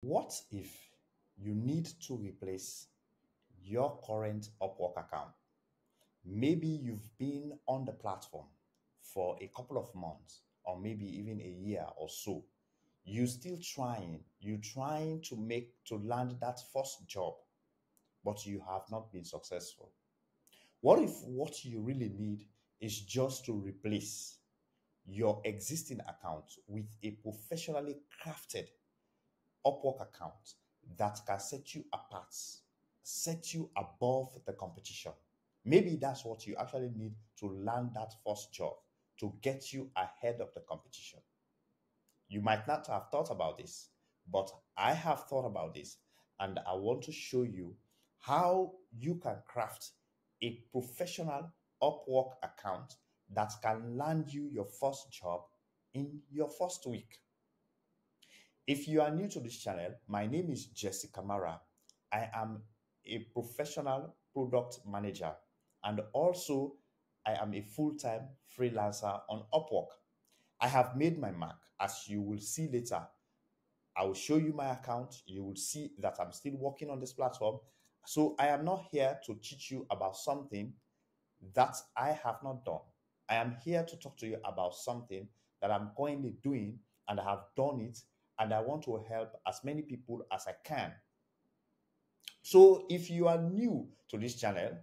What if you need to replace your current Upwork account? Maybe you've been on the platform for a couple of months or maybe even a year or so. You trying to land that first job, but you have not been successful. What if what you really need is just to replace your existing account with a professionally crafted Upwork account that can set you apart, set you above the competition? Maybe that's what you actually need to land that first job to get you ahead of the competition. You might not have thought about this, but I have thought about this, and I want to show you how you can craft a professional Upwork account that can land you your first job in your first week. If you are new to this channel, my name is Jesse Kamara. I am a professional product manager, and also I am a full-time freelancer on Upwork. I have made my mark, as you will see later. I will show you my account. You will see that I'm still working on this platform. So I am not here to teach you about something that I have not done. I am here to talk to you about something that I'm currently doing, and I have done it, and I want to help as many people as I can. So if you are new to this channel,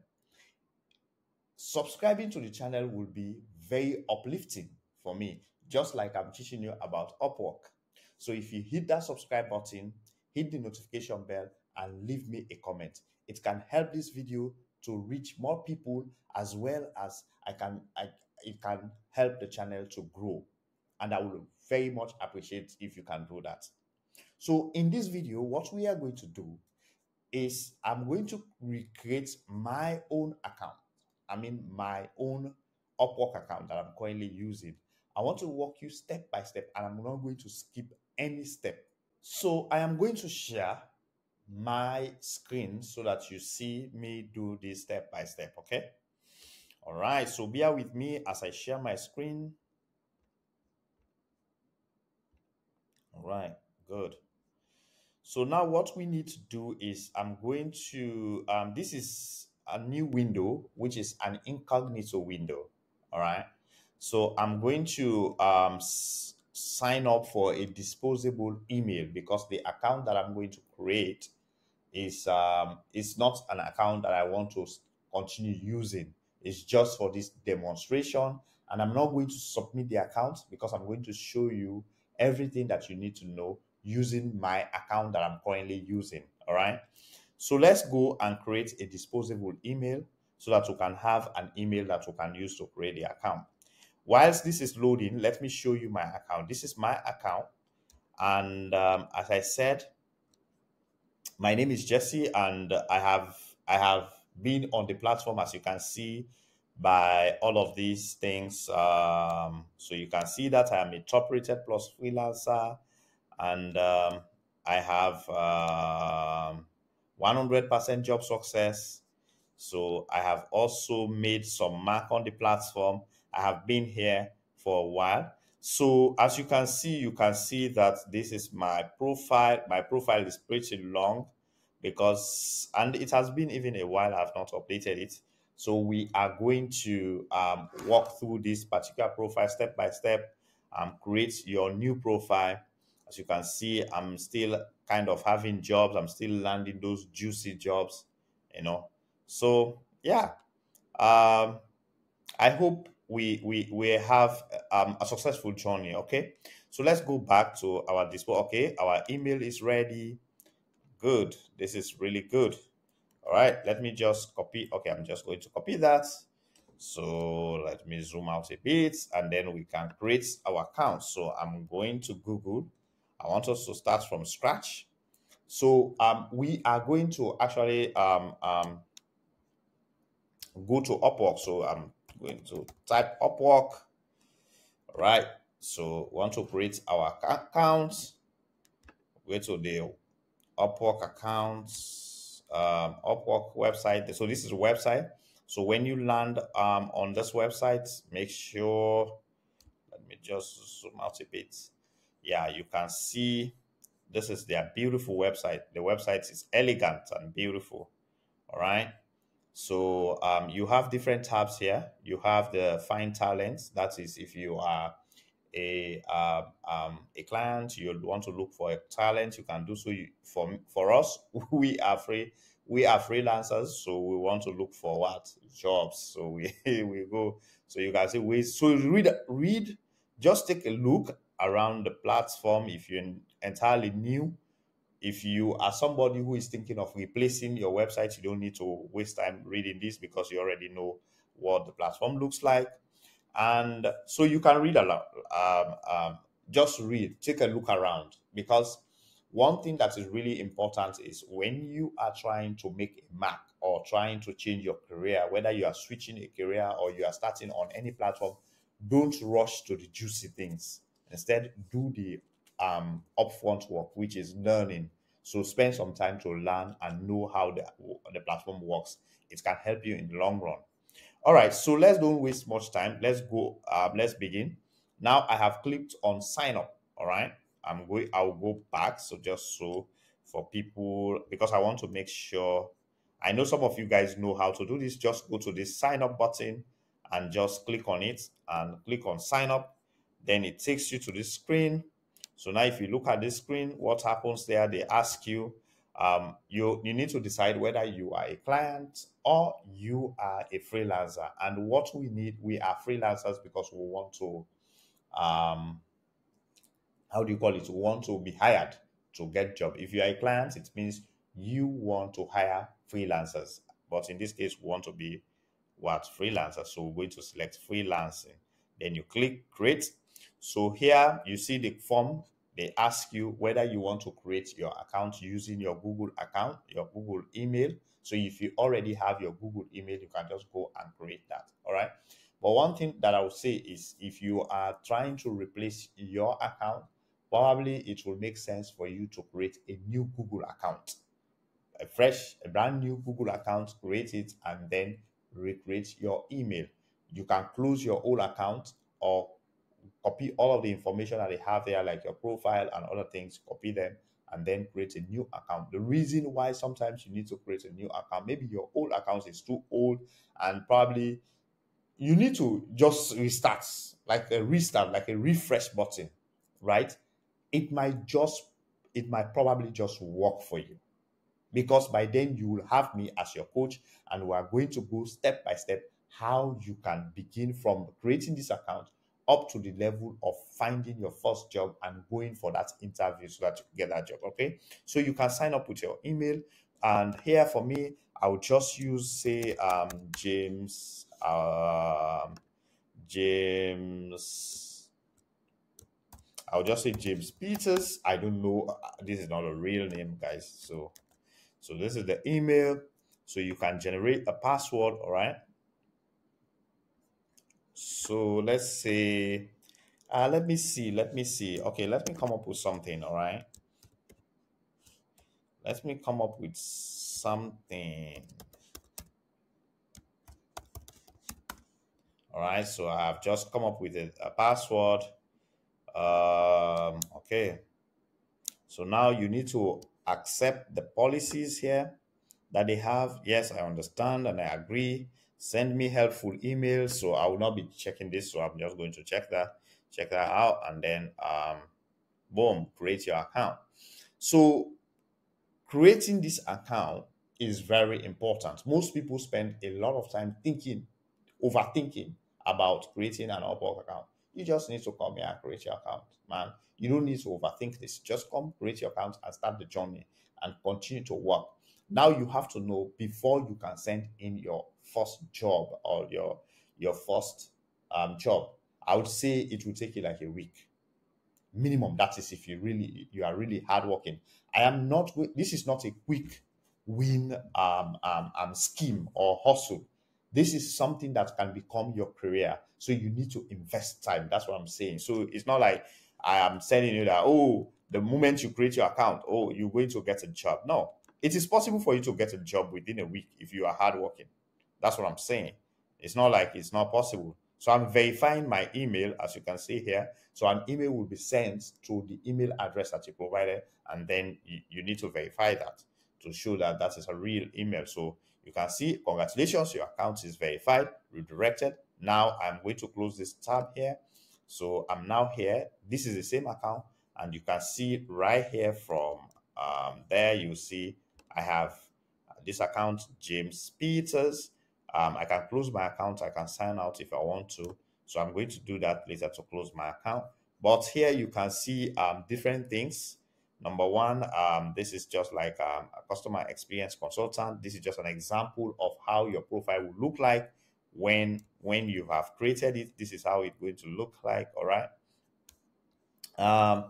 subscribing to the channel will be very uplifting for me, just like I'm teaching you about Upwork. So if you hit that subscribe button, hit the notification bell, and leave me a comment, it can help this video to reach more people, as well as it can help the channel to grow. And I will very much appreciate if you can do that. So in this video, what we are going to do is I'm going to recreate my own account. I mean, my own Upwork account that I'm currently using. I want to walk you step by step, and I'm not going to skip any step. So I am going to share my screen so that you see me do this step by step, okay? All right, so bear with me as I share my screen. All right, good. So now what we need to do is I'm going to, this is a new window, which is an incognito window. All right. So I'm going to sign up for a disposable email, because the account that I'm going to create is not an account that I want to continue using. It's just for this demonstration, and I'm not going to submit the account because I'm going to show you everything that you need to know using my account that I'm currently using. All right. So let's go and create a disposable email so that we can have an email that we can use to create the account. Whilst this is loading, let me show you my account. This is my account. And as I said, my name is Jesse, and I have been on the platform, as you can see by all of these things. So you can see that I am a top rated plus freelancer, and I have 100% job success. So I have also made some mark on the platform. I have been here for a while. So as you can see that this is my profile. My profile is pretty long, and it has been even a while I've not updated it. So we are going to walk through this particular profile step by step, create your new profile. As you can see, I'm still kind of having jobs. I'm still landing those juicy jobs, you know. So yeah, I hope we have a successful journey. Okay, so let's go back to our display. Okay, our email is ready. Good. This is really good. All right, let me just copy. Okay, I'm just going to copy that. So let me zoom out a bit, and then we can create our account. So I'm going to Google. I want us to start from scratch. So we are going to actually go to Upwork. So I'm going to type Upwork. All right. So we want to create our account. Go to the Upwork accounts, Upwork website. So this is a website. So when you land on this website, make sure, let me just zoom out a bit. Yeah, you can see This is their beautiful website. The website is elegant and beautiful. All right. So you have different tabs here. You have the find talents. That is, if you are a client, you want to look for a talent, you can do so. For us, we are freelancers, so we want to look for what jobs. So we we go. So you can see ways. So read. Just take a look around the platform. If you're entirely new, if you are somebody who is thinking of replacing your website, you don't need to waste time reading this because you already know what the platform looks like. And so you can read a lot. Just read, take a look around, because one thing that is really important is when you are trying to make a mark or trying to change your career, whether you are switching a career or you are starting on any platform, don't rush to the juicy things. Instead, do the upfront work, which is learning. So spend some time to learn and know how the platform works. It can help you in the long run. All right, so let's don't waste much time. Let's go. Let's begin. Now I have clicked on sign up. All right, I'll go back. So just so for people, because I want to make sure. I know some of you guys know how to do this. Just go to this sign up button and just click on it and click on sign up. Then it takes you to this screen. So now, if you look at this screen, what happens there? They ask you you need to decide whether you are a client or you are a freelancer. And what we are freelancers because we want to um, how do you call it? We want to be hired to get job. If you are a client, it means you want to hire freelancers. But in this case, we want to be what freelancer. So we're going to select freelancing. Then you click create. So here you see the form. They ask you whether you want to create your account using your Google account, your Google email. So if you already have your Google email, you can just go and create that. All right. But one thing that I would say is if you are trying to replace your account, probably it will make sense for you to create a new Google account, a brand new Google account, create it, and then recreate your email. You can close your old account or copy all of the information that they have there, like your profile and other things, copy them, and then create a new account. The reason why sometimes you need to create a new account, maybe your old account is too old and probably you need to just restart, like a restart, like a refresh button, right? It might just, it might probably just work for you, because by then you will have me as your coach and we are going to go step by step how you can begin from creating this account up to the level of finding your first job and going for that interview so that you get that job. Okay, so you can sign up with your email, and here for me I will just use, say, James, I'll just say James Peters. I don't know, this is not a real name, guys. So this is the email. So you can generate a password, all right? So let's say, let me see. Okay, let me come up with something, all right? Let me come up with something. All right, so I have just come up with a password. Okay. So now you need to accept the policies here that they have. Yes, I understand and I agree. Send me helpful emails. So I will not be checking this. So I'm just going to check that out, and then boom, create your account. So creating this account is very important. Most people spend a lot of time overthinking about creating an Upwork account. You just need to come here and create your account, man. You don't need to overthink this. Just come, create your account, and start the journey and continue to work. Now you have to know before you can send in your first job or your first job. I would say it will take you like a week minimum. That is if you are really hardworking. This is not a quick win scheme or hustle. This is something that can become your career, so you need to invest time. That's what I'm saying. So it's not like I am telling you that, oh, the moment you create your account, oh, you're going to get a job. No, it is possible for you to get a job within a week if you are hardworking. That's what I'm saying. It's not like it's not possible. So I'm verifying my email, as you can see here. So an email will be sent to the email address that you provided, and then you need to verify that to show that that is a real email. So you can see, congratulations, your account is verified, redirected. Now I'm going to close this tab here. So I'm now here. This is the same account, and you can see right here from there, you see I have this account, James Peters. I can close my account. I can sign out if I want to. So I'm going to do that later to close my account. But here you can see different things. Number one, this is just like a customer experience consultant. This is just an example of how your profile will look like when you have created it. This is how it's going to look like. All right. Um,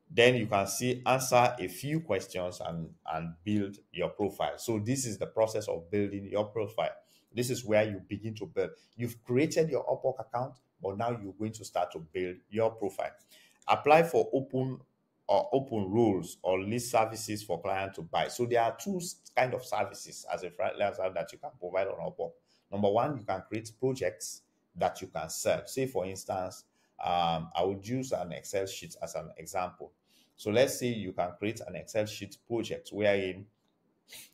then you can see answer a few questions and build your profile. So this is the process of building your profile. This is where you begin to build. You've created your Upwork account, but now you're going to start to build your profile. Apply for open roles or list services for client to buy. So there are two kind of services as a freelancer that you can provide on Upwork. Number one, you can create projects that you can sell. Say for instance, I would use an Excel sheet as an example. So let's say you can create an Excel sheet project wherein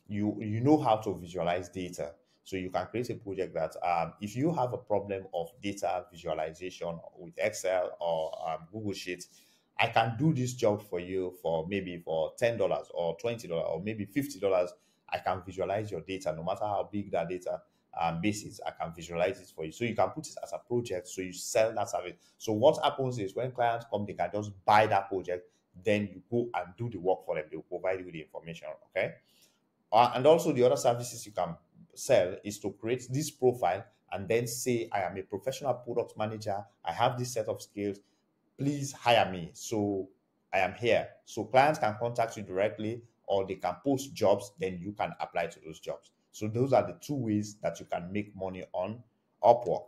you know how to visualize data. So you can create a project that if you have a problem of data visualization with Excel or Google Sheets, I can do this job for you for maybe for $10 or $20 or maybe $50. I can visualize your data no matter how big that data base is. I can visualize it for you. So you can put it as a project. So you sell that service. So what happens is when clients come, they can just buy that project. Then you go and do the work for them. They will provide you with the information. Okay. And also the other services you can sell is to create this profile and then say, I am a professional product manager. I have this set of skills. Please hire me. So I am here. So clients can contact you directly or they can post jobs, then you can apply to those jobs. So those are the two ways that you can make money on Upwork.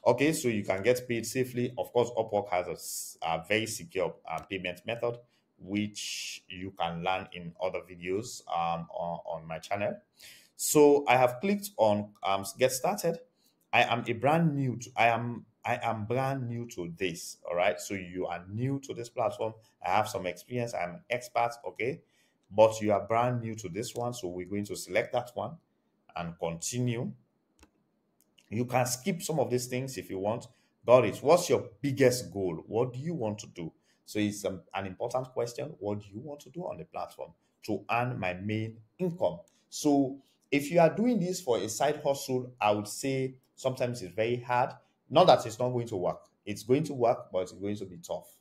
Okay, so you can get paid safely. Of course, Upwork has a very secure payment method, which you can learn in other videos on my channel. So I have clicked on get started. I am brand new to this. All right. So you are new to this platform. I have some experience. I'm an expert. Okay. But you are brand new to this one. So we're going to select that one and continue. You can skip some of these things if you want. Got it. What's your biggest goal? What do you want to do? So it's an important question. What do you want to do on the platform to earn my main income? So if you are doing this for a side hustle, I would say sometimes it's very hard. Not that it's not going to work. It's going to work, but it's going to be tough.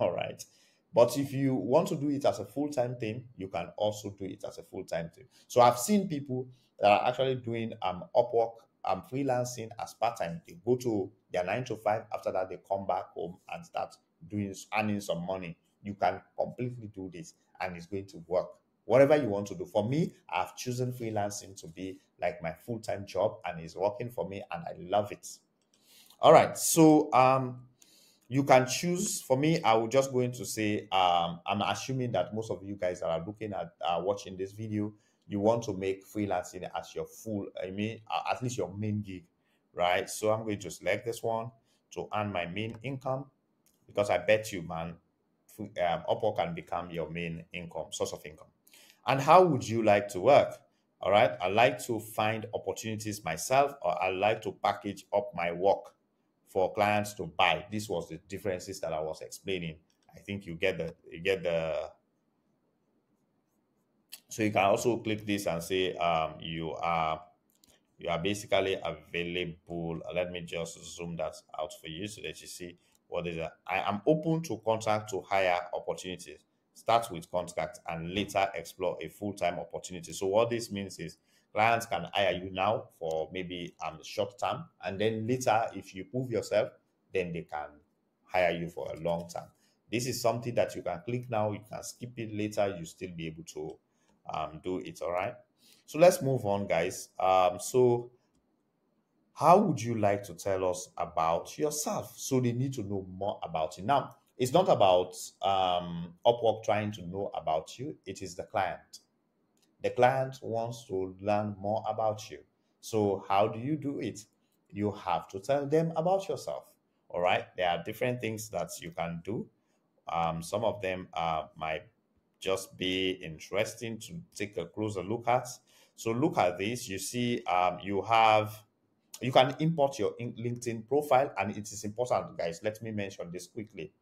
All right. But if you want to do it as a full-time thing, you can also do it as a full-time thing. So I've seen people that are actually doing Upwork, freelancing as part-time. They go to their 9 to 5. After that, they come back home and start doing earning some money. You can completely do this and it's going to work. Whatever you want to do. For me, I've chosen freelancing to be like my full-time job and it's working for me and I love it. All right. So you can choose. For me, I will just going to say I'm assuming that most of you guys that are looking at watching this video, you want to make freelancing as your full, I mean, at least your main gig, right? So I'm going to select this one to earn my main income because I bet you, man, Upwork can become your main income source of income. And how would you like to work? All right, I like to find opportunities myself, or I like to package up my work for clients to buy. This was the differences that I was explaining. I think you get the. So you can also click this and say you are basically available. Let me just zoom that out for you so that you see what is that. I am open to contract to hire opportunities. Start with contract and later explore a full-time opportunity. So what this means is clients can hire you now for maybe short term, and then later if you prove yourself, then they can hire you for a long term. This is something that you can click now, you can skip it later, you still be able to do it. All right. So let's move on, guys. So how would you like to tell us about yourself? So they need to know more about you. Now, it's not about Upwork trying to know about you. It is the client. The client wants to learn more about you. So how do you do it? you have to tell them about yourself. All right. There are different things that you can do. Some of them might just be interesting to take a closer look at. So look at this. You see, you can import your LinkedIn profile, and it is important, guys. Let me mention this quickly.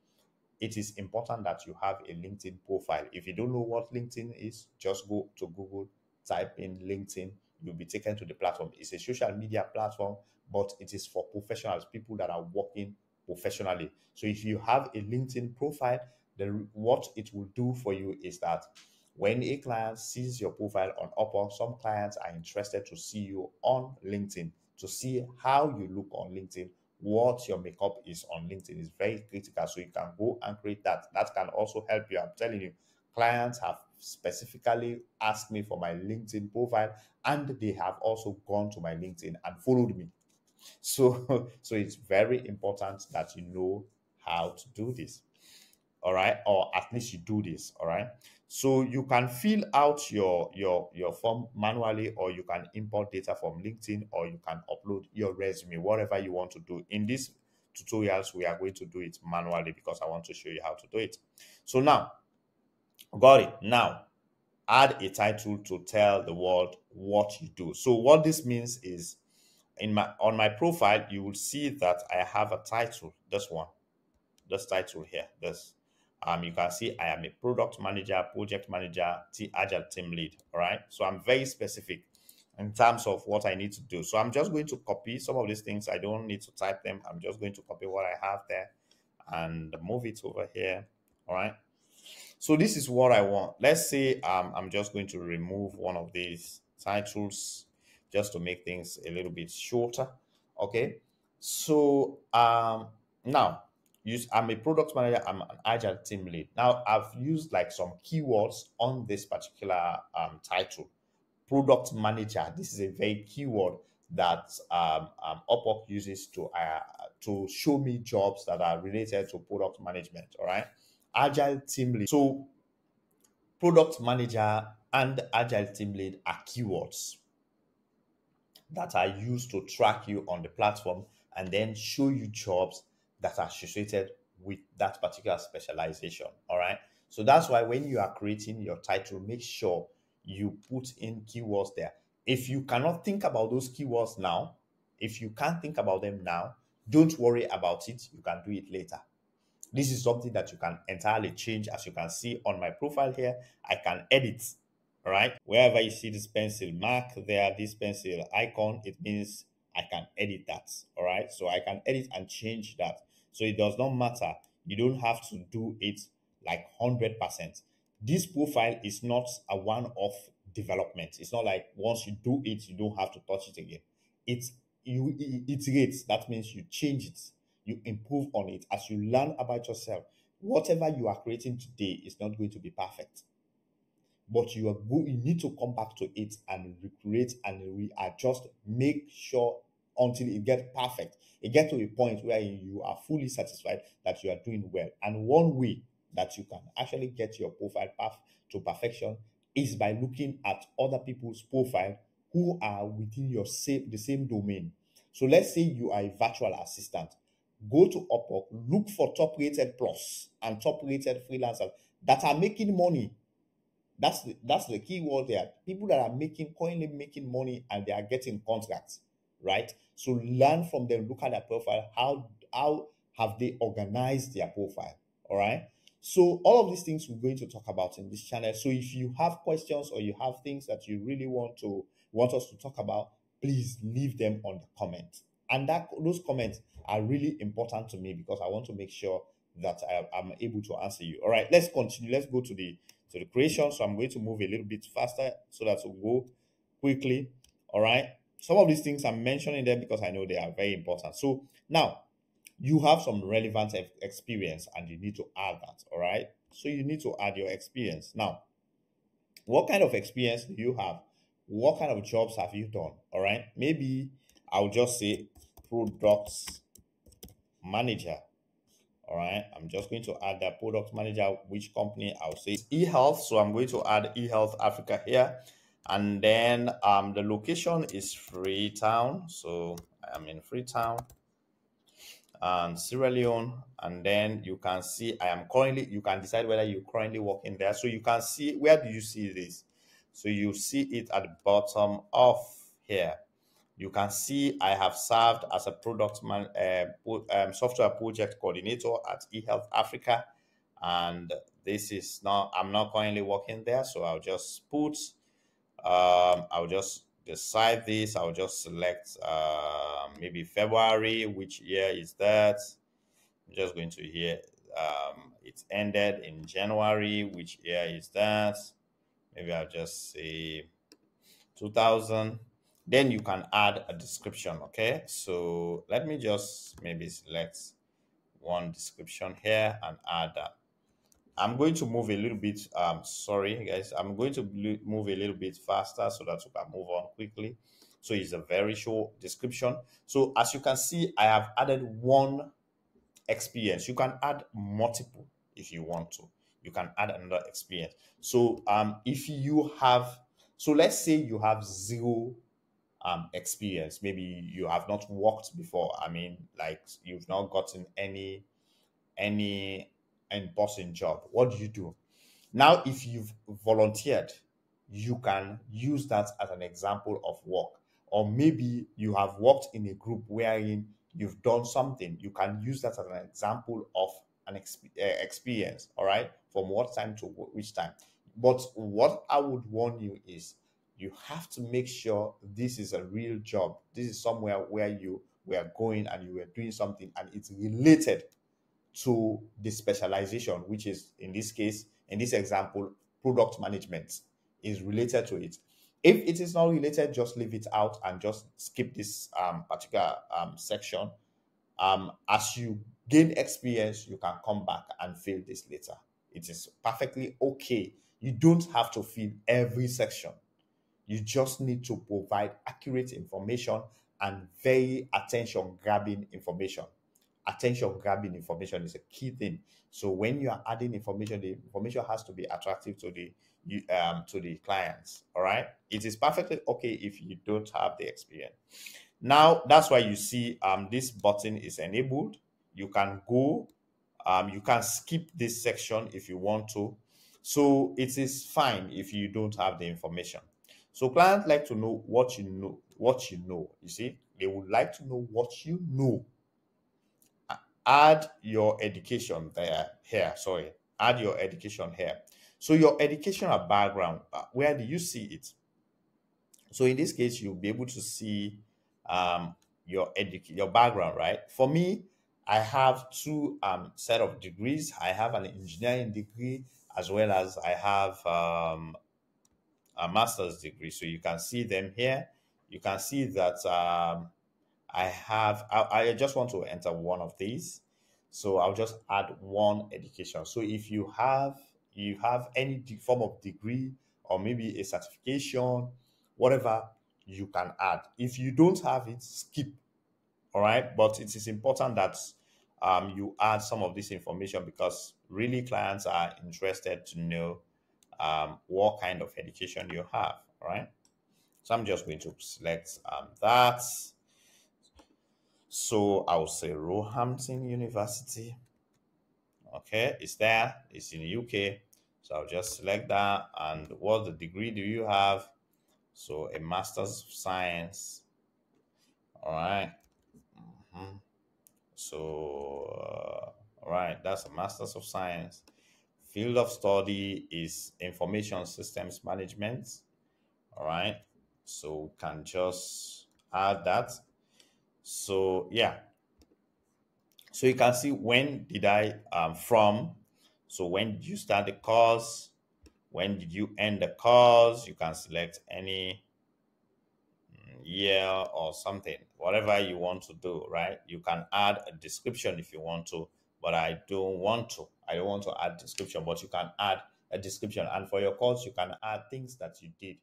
It is important that you have a LinkedIn profile. If you don't know what LinkedIn is, just go to Google, type in LinkedIn, you'll be taken to the platform. It's a social media platform, but it is for professionals, people that are working professionally. So if you have a LinkedIn profile, then what it will do for you is that when a client sees your profile on Upwork, some clients are interested to see you on LinkedIn, to see how you look on LinkedIn, what your makeup is on LinkedIn is very critical. So you can go and create that. That can also help you. I'm telling you, clients have specifically asked me for my LinkedIn profile, and they have also gone to my LinkedIn and followed me. So, so it's very important that you know how to do this. All right, or at least you do this. All right, so you can fill out your form manually, or you can import data from LinkedIn, or you can upload your resume, whatever you want to do. In these tutorials we are going to do it manually because I want to show you how to do it. So now, got it. Now add a title to tell the world what you do. So what this means is, on my profile you will see that I have a title, this one, this title here, this. You can see I am a product manager, project manager, agile team lead. All right. So I'm very specific in terms of what I need to do. So I'm just going to copy some of these things. I don't need to type them. I'm just going to copy what I have there and move it over here. All right. So this is what I want. Let's say I'm just going to remove one of these titles just to make things a little bit shorter. Okay. So now I'm a product manager, I'm an agile team lead. Now I've used like some keywords on this particular title. Product manager. This is a very keyword that Upwork uses to show me jobs that are related to product management. All right. Agile team lead. So product manager and agile team lead are keywords that are used to track you on the platform and then show you jobs that are associated with that particular specialization. All right. So that's why when you are creating your title, make sure you put in keywords there. If you cannot think about those keywords now, if you can't think about them now, don't worry about it. You can do it later. This is something that you can entirely change. As you can see on my profile here, I can edit. All right. Wherever you see this pencil mark there, this pencil icon, it means I can edit that. All right. So I can edit and change that. So it does not matter. You don't have to do it like 100%. This profile is not a one-off development. It's not like once you do it, you don't have to touch it again. It's you iterate. That means you change it, you improve on it as you learn about yourself. Whatever you are creating today is not going to be perfect, but you need to come back to it and recreate and readjust. Make sure until it gets perfect. It gets to a point where you are fully satisfied that you are doing well. And one way that you can actually get your profile path to perfection is by looking at other people's profile who are within the same domain. So let's say you are a virtual assistant. Go to Upwork, look for top rated plus and top rated freelancers that are making money. That's the key word there. People that are currently making money, and they are getting contracts, right? So learn from them, look at their profile. How have they organized their profile? All right. So all of these things we're going to talk about in this channel. So if you have questions or you have things that you really want us to talk about, please leave them on the comment. And those comments are really important to me because I want to make sure that I'm able to answer you. All right, let's continue. Let's go to the creation. So I'm going to move a little bit faster so that we'll go quickly. All right. Some of these things I'm mentioning them because I know they are very important. So now you have some relevant experience and you need to add that. All right. So you need to add your experience. Now, what kind of experience do you have? What kind of jobs have you done? All right. Maybe I'll just say products manager. All right, I'm just going to add that product manager, which company I'll say is eHealth. So I'm going to add eHealth Africa here. And then the location is Freetown. So I'm in Freetown and Sierra Leone. And then you can see I am currently, you can decide whether you're currently working there. So you can see, where do you see this? So you see it at the bottom of here. You can see I have served as a software project coordinator at eHealth Africa. And this is not, I'm not currently working there. So I'll just decide this. I'll just select maybe February. Which year is that? I'm just going to here. It ended in January. Which year is that? Maybe I'll just say 2000. Then you can add a description. Okay, so let me just maybe select one description here and add that. I'm going to move a little bit. Sorry, guys. I'm going to move a little bit faster so that we can move on quickly. So it's a very short description. So as you can see, I have added one experience. You can add multiple if you want to. You can add another experience. So if you have, so let's say you have zero experience. Maybe you have not worked before. I mean, like you've not gotten any in-person job. What do you do? Now, if you've volunteered, you can use that as an example of work. Or maybe you have worked in a group wherein you've done something. You can use that as an example of an experience, all right? From what time to which time. But what I would warn you is you have to make sure this is a real job. This is somewhere where you were going and you were doing something and it's related to the specialization, which is in this case, in this example, product management is related to it. If it is not related, just leave it out and just skip this particular section. As you gain experience, you can come back and fill this later. It is perfectly okay. You don't have to fill every section. You just need to provide accurate information and very attention grabbing information. Attention grabbing information is a key thing. So when you are adding information, the information has to be attractive to the clients. All right. It is perfectly okay if you don't have the experience. Now that's why you see this button is enabled. You can go, you can skip this section if you want to. So it is fine if you don't have the information. So clients like to know what you know, what you know. You see, they would like to know what you know. Add your education there, here, sorry. Add your education here. So your educational background, where do you see it? So in this case, you'll be able to see your background, right? For me, I have two set of degrees. I have an engineering degree as well as I have a master's degree. So you can see them here. You can see that I just want to enter one of these. So I'll just add one education. So if you have any form of degree or maybe a certification, whatever, you can add. If you don't have it, skip. All right. But it is important that you add some of this information because really clients are interested to know what kind of education you have. All right. So I'm just going to select that. So I'll say Roehampton University. Okay, it's there. It's in the UK. So I'll just select that. And what the degree do you have? So a Master's of Science. All right. Mhm. So, all right, that's a Master's of Science. Field of study is Information Systems Management. All right. So we can just add that. So yeah, so you can see when did I from. So when did you start the course? When did you end the course? You can select any year or something, whatever you want to do, right? You can add a description if you want to, but I don't want to. I don't want to add description, but you can add a description. And for your course, you can add things that you did,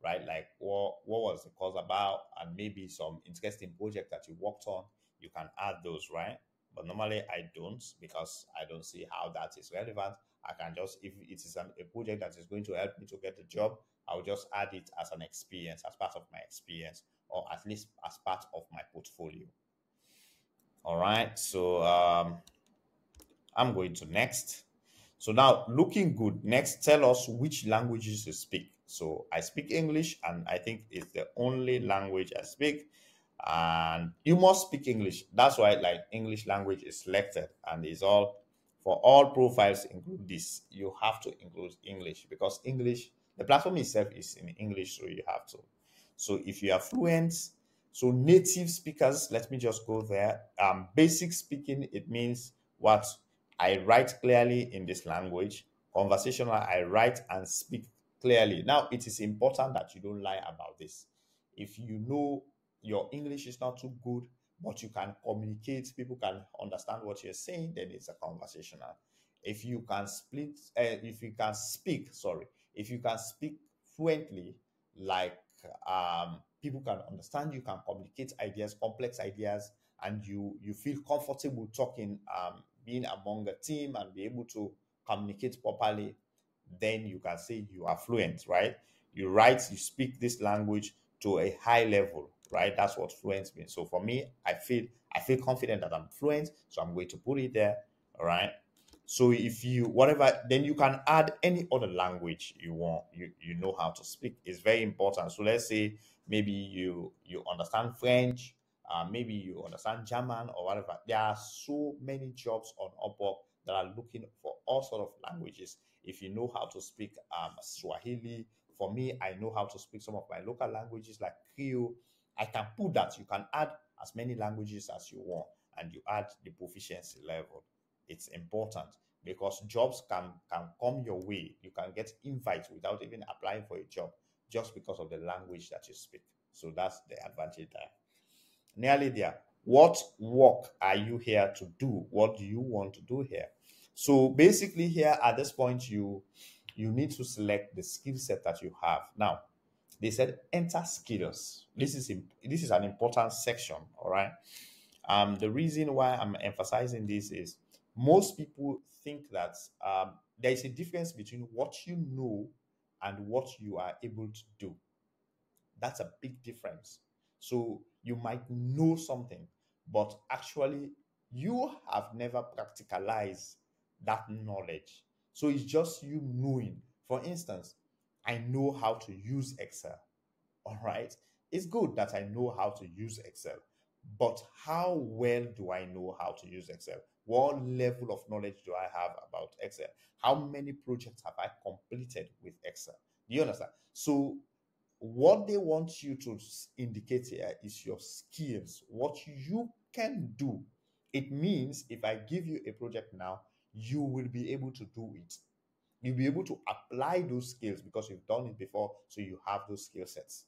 right? Like what was the course about, and maybe some interesting project that you worked on. You can add those, right? But normally I don't because I don't see how that is relevant. I can just, if it is a project that is going to help me to get a job, I'll just add it as an experience, as part of my experience, or at least as part of my portfolio. All right. So I'm going to next. So now looking good. Next, tell us which languages you speak. So I speak English, and I think it's the only language I speak. And you must speak English. That's why like English language is selected and is all for all profiles include this. You have to include English because English, the platform itself is in English, so you have to. So if you are fluent, so native speakers, let me just go there. Basic speaking, it means what I write clearly in this language. Conversational, I write and speak clearly. Now, it is important that you don't lie about this. If you know your English is not too good, but you can communicate, people can understand what you're saying, then it's a conversational. If you can if you can speak fluently, like people can understand, you can communicate ideas, complex ideas, and you feel comfortable talking, being among a team and be able to communicate properly, then you can say you are fluent, right? You write, you speak this language to a high level, right? That's what fluent means. So for me, I feel confident that I'm fluent, so I'm going to put it there, all right? So if you whatever, then you can add any other language you want, you know how to speak. It's very important. So let's say maybe you understand French, maybe you understand German or whatever. There are so many jobs on Upwork that are looking for all sort of languages. If you know how to speak Swahili, for me, I know how to speak some of my local languages like Creole. I can put that. You can add as many languages as you want, and you add the proficiency level. It's important because jobs can come your way. You can get invites without even applying for a job just because of the language that you speak. So that's the advantage there. Nearly there. What work are you here to do? What do you want to do here? So basically here at this point, you need to select the skill set that you have. Now, they said enter skills. This is an important section, all right? The reason why I'm emphasizing this is most people think that there is a difference between what you know and what you are able to do. That's a big difference. So you might know something, but actually you have never practicalized that knowledge. So it's just you knowing. For instance, I know how to use Excel. All right. It's good that I know how to use Excel, but how well do I know how to use Excel? What level of knowledge do I have about Excel? How many projects have I completed with Excel? Do you understand? So what they want you to indicate here is your skills, what you can do. It means if I give you a project now, you will be able to do it. You'll be able to apply those skills because you've done it before, so you have those skill sets.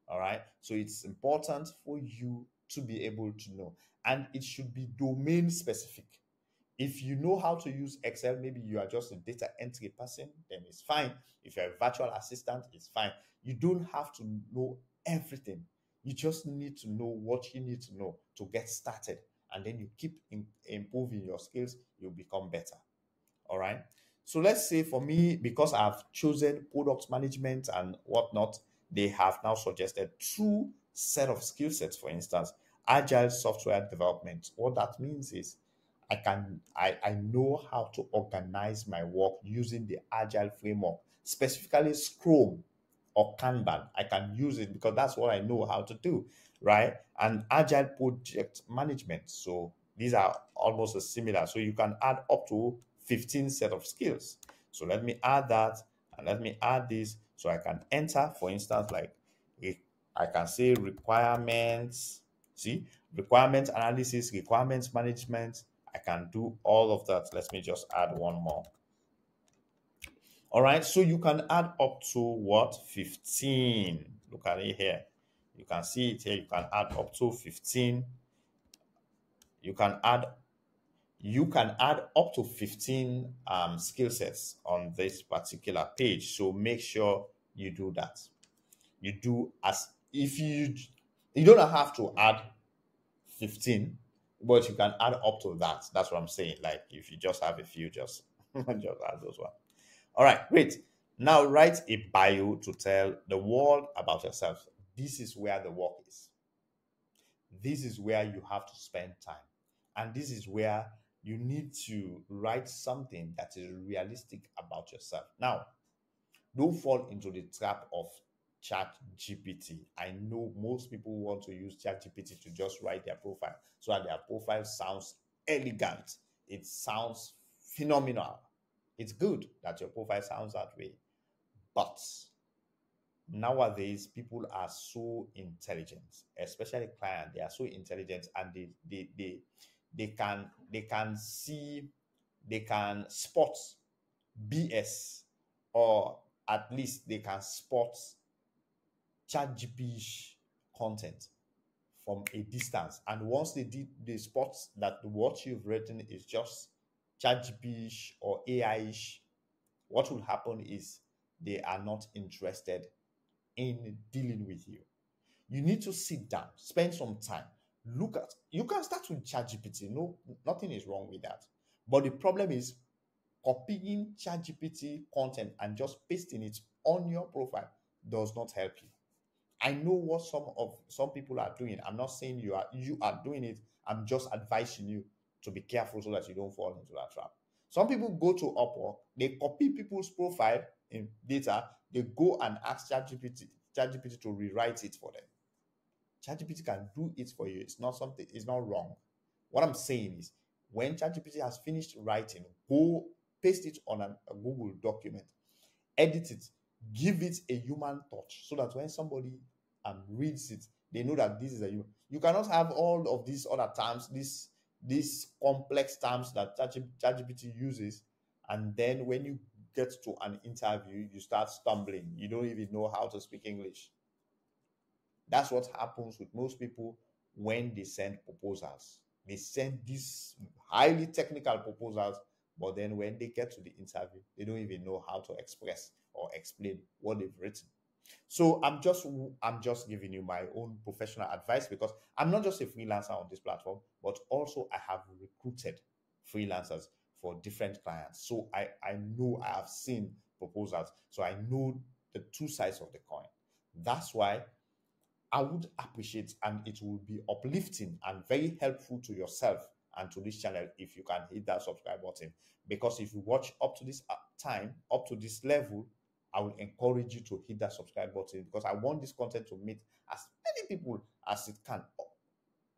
All right. So it's important for you to be able to know, and it should be domain specific. If you know how to use Excel, maybe you are just a data entry person, then it's fine. If you're a virtual assistant, it's fine. You don't have to know everything. You just need to know what you need to know to get started. And then you keep improving your skills, you'll become better. All right. So let's say for me, because I've chosen product management and whatnot, they have now suggested two set of skill sets. For instance, agile software development. What that means is I know how to organize my work using the agile framework, specifically Scrum or Kanban. I can use it because that's what I know how to do, right? And agile project management. So these are almost as similar. So you can add up to 15 set of skills. So let me add that and let me add this so I can enter, for instance, like I can say requirements, see, requirements analysis, requirements management. I can do all of that. Let me just add one more. All right, so you can add up to what? 15. Look at it here. You can see it here. You can add up to 15. You can add up to 15 skill sets on this particular page. So make sure you do that. You do as if you don't have to add 15, but you can add up to that. That's what I'm saying. Like if you just have a few, just just add those one. All right, great. Now write a bio to tell the world about yourself. This is where the work is. This is where you have to spend time. And this is where you need to write something that is realistic about yourself. Now, don't fall into the trap of chat gpt. I know most people want to use chat gpt to just write their profile so that their profile sounds elegant, it sounds phenomenal. It's good that your profile sounds that way, but nowadays people are so intelligent, especially clients. They are so intelligent, and they can see, they can spot BS, or at least they can spot ChatGPT content from a distance. And once they spot that what you've written is just ChatGPT or AI-ish, what will happen is they are not interested in dealing with you. You need to sit down, spend some time, look at. You can start with ChatGPT. No, nothing is wrong with that. But the problem is copying ChatGPT content and just pasting it on your profile does not help you. I know what some people are doing. I'm not saying you are doing it. I'm just advising you to be careful so that you don't fall into that trap. Some people go to Upwork, they copy people's profile in data, they go and ask ChatGPT to rewrite it for them. ChatGPT can do it for you. It's not something, it's not wrong. What I'm saying is when ChatGPT has finished writing, go paste it on a Google document, edit it, give it a human touch so that when somebody reads it, they know that this is a human. You cannot have all of these other terms, these complex terms that ChatGPT uses, and then when you get to an interview, you start stumbling. You don't even know how to speak English. That's what happens with most people when they send proposals. They send these highly technical proposals, but then when they get to the interview, they don't even know how to express or explain what they've written. So I'm just giving you my own professional advice, because I'm not just a freelancer on this platform, but also I have recruited freelancers for different clients. So I know, I have seen proposals, so I know the two sides of the coin. That's why I would appreciate, and it will be uplifting and very helpful to yourself and to this channel if you can hit that subscribe button. Because if you watch up to this time, up to this level, I will encourage you to hit that subscribe button, because I want this content to meet as many people as it can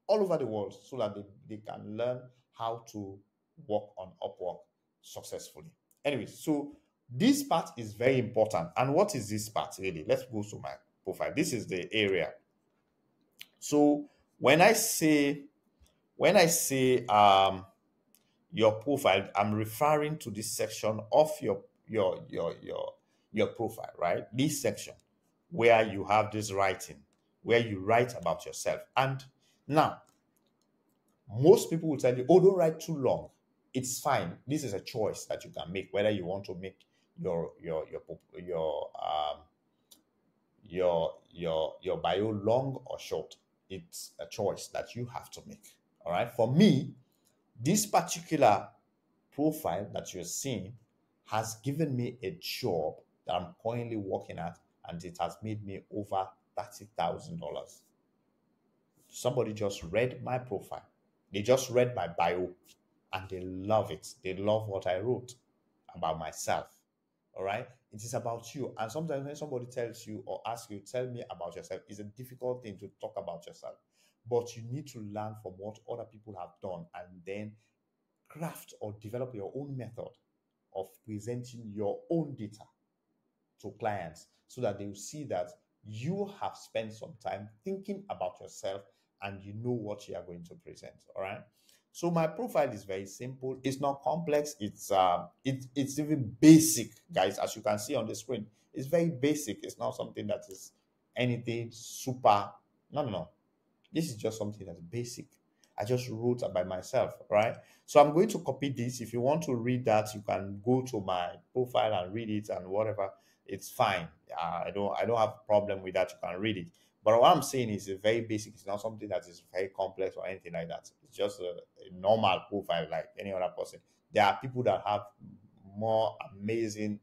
all over the world, so that they can learn how to work on Upwork successfully. Anyway, so this part is very important. And what is this part really? Let's go to my profile. This is the area. So when I say your profile, I'm referring to this section of your profile, right? This section where you have this writing, where you write about yourself. And now most people will tell you, oh, don't write too long. It's fine. This is a choice that you can make, whether you want to make your bio long or short. It's a choice that you have to make. All right. For me, this particular profile that you're seeing has given me a job that I'm currently working at, and it has made me over $30,000. Somebody just read my profile. They just read my bio, and they love it. They love what I wrote about myself. All right. It is about you. And sometimes when somebody tells you or asks you, tell me about yourself, it's a difficult thing to talk about yourself. But you need to learn from what other people have done, and then craft or develop your own method of presenting your own data to clients, so that they will see that you have spent some time thinking about yourself and you know what you are going to present. All right. So my profile is very simple. It's not complex. It's even basic, guys. As you can see on the screen, it's very basic. It's not something that is anything super. No, no, no. This is just something that's basic. I just wrote by myself, right? So I'm going to copy this. If you want to read that, you can go to my profile and read it and whatever. It's fine. I don't have a problem with that. You can read it. But what I'm saying is very basic. It's not something that is very complex or anything like that. It's just a normal profile like any other person. There are people that have more amazing,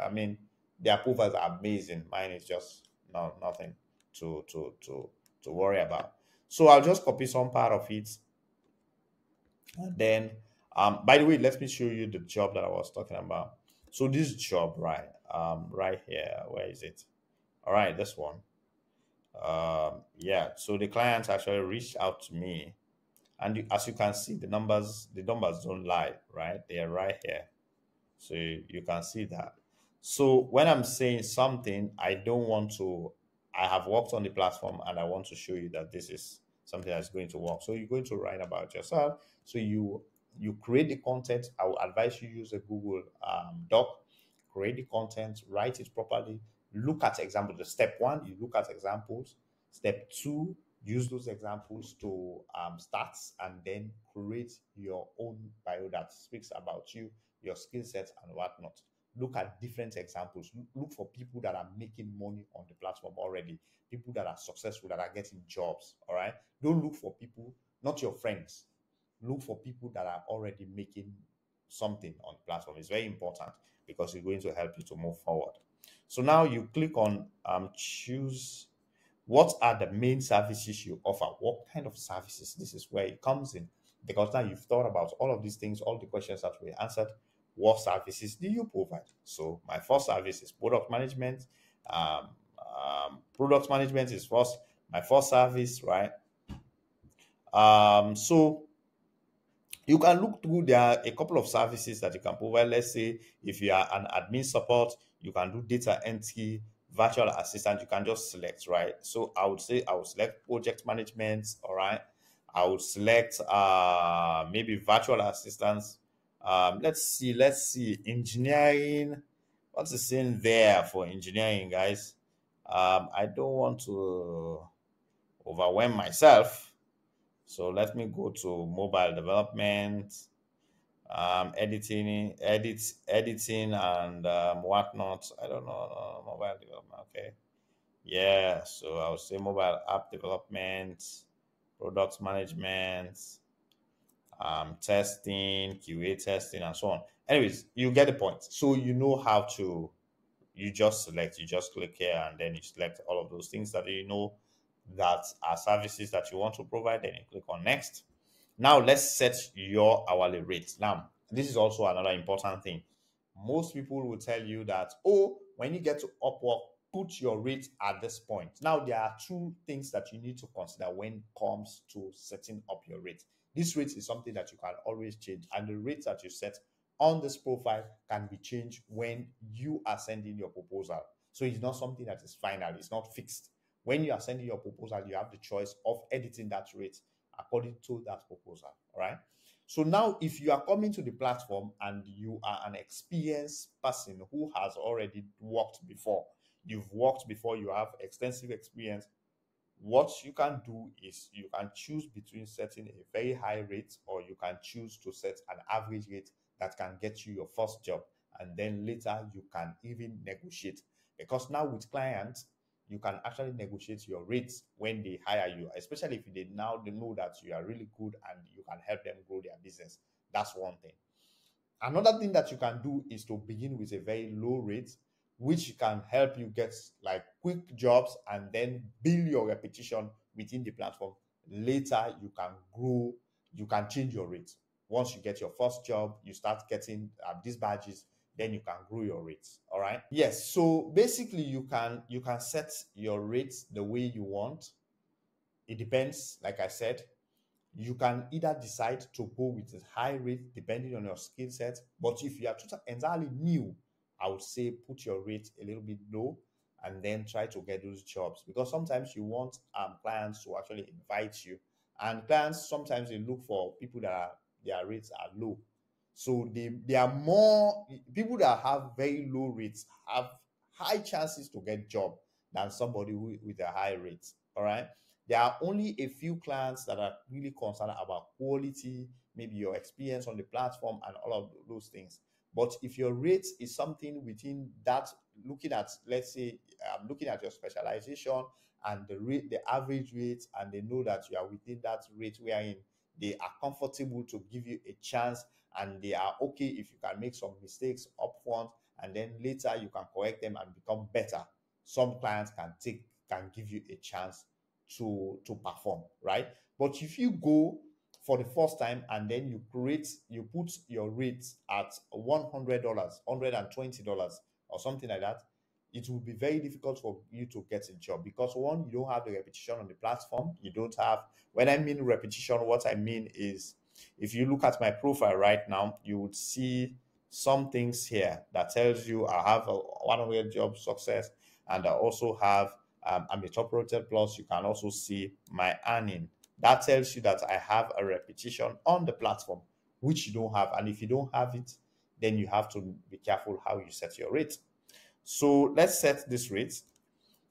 I mean, their profiles are amazing. Mine is just nothing to worry about. So I'll just copy some part of it, and then by the way, let me show you the job that I was talking about. So this job, right, right here, where is it? All right, this one. Yeah, so the client actually reached out to me, and as you can see, the numbers don't lie, right? They are right here. So you can see that. So when I'm saying something, I don't want to, I have worked on the platform and I want to show you that this is something that's going to work. So you're going to write about yourself. So you create the content. I will advise you use a Google Doc, create the content, write it properly, look at examples. The step one, you look at examples. Step two, use those examples to start and then create your own bio that speaks about you, your skill sets and whatnot. Look at different examples. Look for people that are making money on the platform already, people that are successful, that are getting jobs. All right. Don't look for people, not your friends. Look for people that are already making something on the platform. It's very important because it's going to help you to move forward. So now you click on choose what are the main services you offer? What kind of services? This is where it comes in. Because now you've thought about all of these things, all the questions that we answered. What services do you provide? So my first service is product management. Product management is my first service, right? So you can look through, there are a couple of services that you can provide. Let's say if you are an admin support, you can do data entry, virtual assistant, you can just select, right? So I would say I would select project management, all right? I would select maybe virtual assistants. Let's see, engineering. What's the saying there for engineering, guys? I don't want to overwhelm myself. So let me go to mobile development, editing, and whatnot. I don't know, mobile development. Okay, yeah. So I would say mobile app development, product management, testing, QA testing, and so on. Anyways, you get the point. So you know how to. You just click here, and then you select all of those things that you know that are services that you want to provide. Then you click on next. Now let's set your hourly rate. Now, this is also another important thing. Most people will tell you that, oh, when you get to Upwork, put your rate at this point. Now, there are two things that you need to consider when it comes to setting up your rate. This rate is something that you can always change, and the rate that you set on this profile can be changed when you are sending your proposal. So it's not something that is final, it's not fixed. When you are sending your proposal, you have the choice of editing that rate according to that proposal. All right. So now, if you are coming to the platform and you are an experienced person who has already worked before, you have extensive experience, what you can do is you can choose between setting a very high rate, or you can choose to set an average rate that can get you your first job, and then later you can even negotiate. Because now with clients, you can actually negotiate your rates when they hire you, especially if they know that you are really good and you can help them grow their business. That's one thing. Another thing that you can do is to begin with a very low rate, which can help you get like quick jobs and then build your reputation within the platform. Later, you can grow, you can change your rate. Once you get your first job, you start getting these badges, then you can grow your rates. All right. Yes. So basically, you can set your rates the way you want. It depends, like I said. You can either decide to go with a high rate depending on your skill set. But if you are entirely new, I would say put your rate a little bit low and then try to get those jobs, because sometimes you want clients to actually invite you, and clients sometimes they look for people that are their rates are low. So they are more people that have very low rates have high chances to get job than somebody with a high rate. All right. There are only a few clients that are really concerned about quality, maybe your experience on the platform and all of those things. But if your rate is something within that, looking at, let's say, looking at your specialization and the rate, the average rate, and they know that you are within that rate wherein they are comfortable to give you a chance, and they are okay if you can make some mistakes upfront, and then later you can correct them and become better. Some clients can give you a chance to perform, right? But if you go for the first time and then you put your rates at $100, $120 or something like that, it will be very difficult for you to get a job because one, you don't have the repetition on the platform. You don't have, when I mean repetition, what I mean is if you look at my profile right now, you would see some things here that tells you I have a 100 job success, and I also have I'm a top rated plus. You can also see my earning. That tells you that I have a repetition on the platform, which you don't have. And if you don't have it, then you have to be careful how you set your rate. So let's set this rate.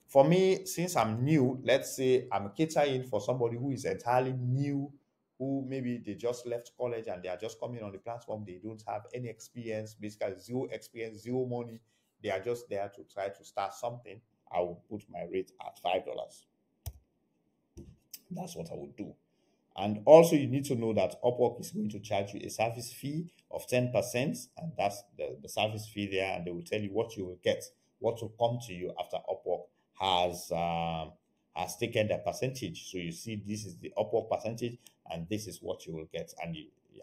For me, since I'm new, let's say I'm catering for somebody who is entirely new, who maybe they just left college and they are just coming on the platform. They don't have any experience, basically zero experience, zero money. They are just there to try to start something. I will put my rate at $5. That's what I would do. And also, you need to know that Upwork is going to charge you a service fee of 10%, and that's the service fee there. And they will tell you what you will get, what will come to you after Upwork has taken the percentage. So you see, this is the Upwork percentage, and this is what you will get. And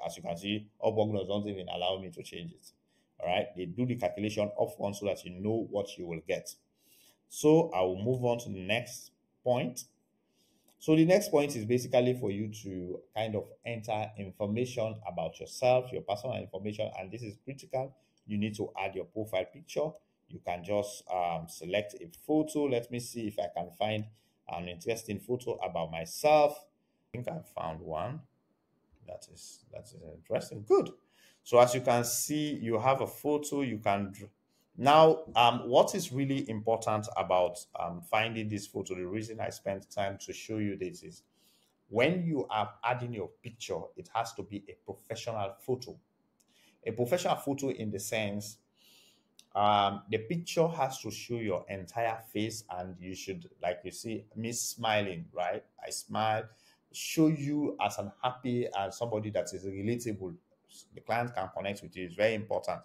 as you can see, Upwork doesn't even allow me to change it. All right, they do the calculation upfront so that you know what you will get. So I will move on to the next point. So the next point is basically for you to kind of enter information about yourself, your personal information, and this is critical. You need to add your profile picture. You can just select a photo. Let me see if I can find an interesting photo about myself. I think I found one. That is interesting. Good. So as you can see, you have a photo. You can now. What is really important about finding this photo? The reason I spent time to show you this is when you are adding your picture, it has to be a professional photo. A professional photo in the sense the picture has to show your entire face, and you should, like you see me smiling, right? I smile, show you as an happy and somebody that is relatable. The client can connect with you. It's very important.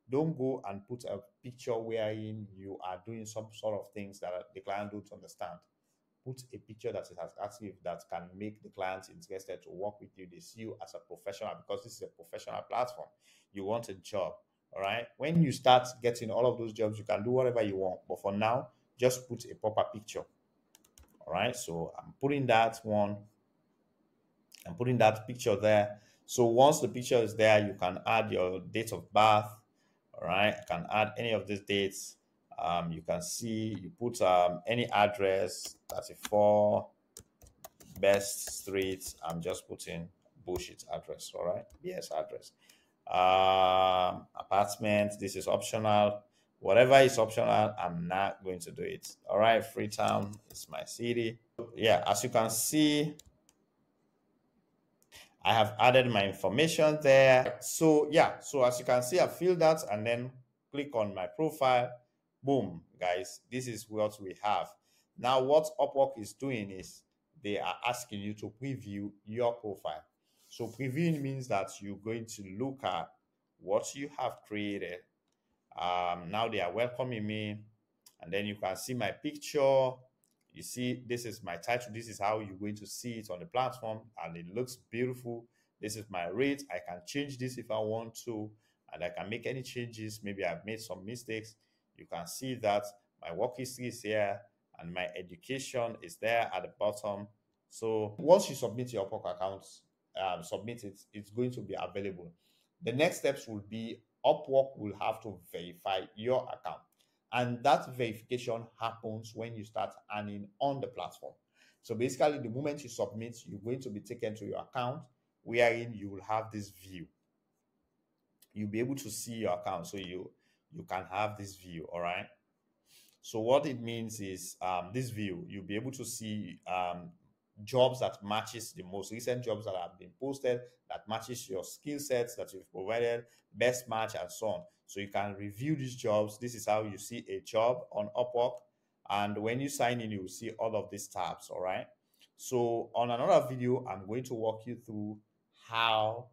Don't go and put a picture wherein you are doing some sort of things that the client don't understand. Put a picture that is attractive, that can make the clients interested to work with you. They see you as a professional because this is a professional platform. You want a job, all right? When you start getting all of those jobs, you can do whatever you want. But for now, just put a proper picture, all right? So I'm putting that one. I'm putting that picture there. So once the picture is there, you can add your date of birth, all right? You can add any of these dates. You can see you put any address, 34 Best Street. I'm just putting bullshit address, all right? Yes, address. Apartment, this is optional. Whatever is optional, I'm not going to do it. All right, Freetown is my city. Yeah, as you can see, I have added my information there. So yeah, so as you can see, I fill that and then click on my profile. Boom, guys, this is what we have. Now what Upwork is doing is they are asking you to preview your profile. So previewing means that you're going to look at what you have created. Now they are welcoming me, and then you can see my picture. You see, this is my title. This is how you're going to see it on the platform, and it looks beautiful. This is my rate. I can change this if I want to, and I can make any changes. Maybe I've made some mistakes. You can see that my work history is here, and my education is there at the bottom. So once you submit your Upwork account, submit it, it's going to be available. The next steps will be Upwork will have to verify your account. And that verification happens when you start earning on the platform. So basically, the moment you submit, you're going to be taken to your account, wherein you will have this view. You'll be able to see your account. So you can have this view, all right? So what it means is this view, you'll be able to see jobs that matches the most recent jobs that have been posted, that matches your skill sets that you've provided, best match, and so on. So you can review these jobs. This is how you see a job on Upwork. And when you sign in, you will see all of these tabs, all right? So on another video, I'm going to walk you through how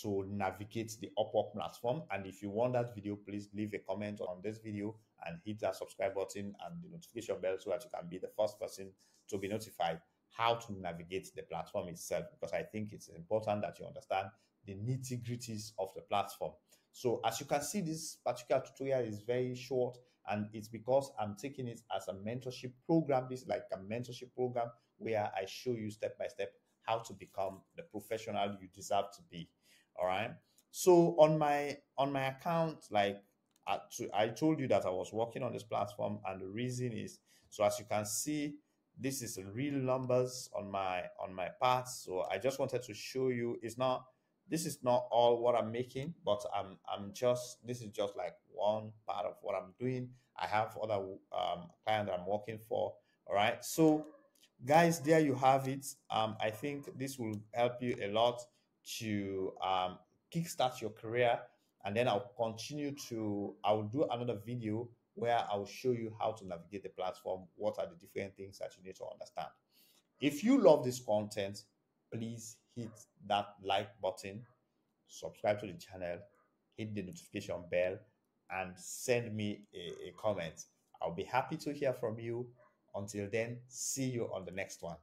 to navigate the Upwork platform. And if you want that video, please leave a comment on this video and hit that subscribe button and the notification bell so that you can be the first person to be notified how to navigate the platform itself, because I think it's important that you understand the nitty-gritties of the platform. So as you can see, this particular tutorial is very short, and it's because I'm taking it as a mentorship program. This is like a mentorship program where I show you step by step how to become the professional you deserve to be. All right. So on my account, like I told you that I was working on this platform, and the reason is, so as you can see, this is real numbers on my parts. So I just wanted to show you. It's not This is not all what I'm making, but I'm just this is just like one part of what I'm doing. I have other clients that I'm working for. All right. So guys, there you have it. I think this will help you a lot to kickstart your career, and then I'll do another video where I'll show you how to navigate the platform. What are the different things that you need to understand? If you love this content, please hit that like button, subscribe to the channel, hit the notification bell, and send me a comment. I'll be happy to hear from you. Until then, see you on the next one.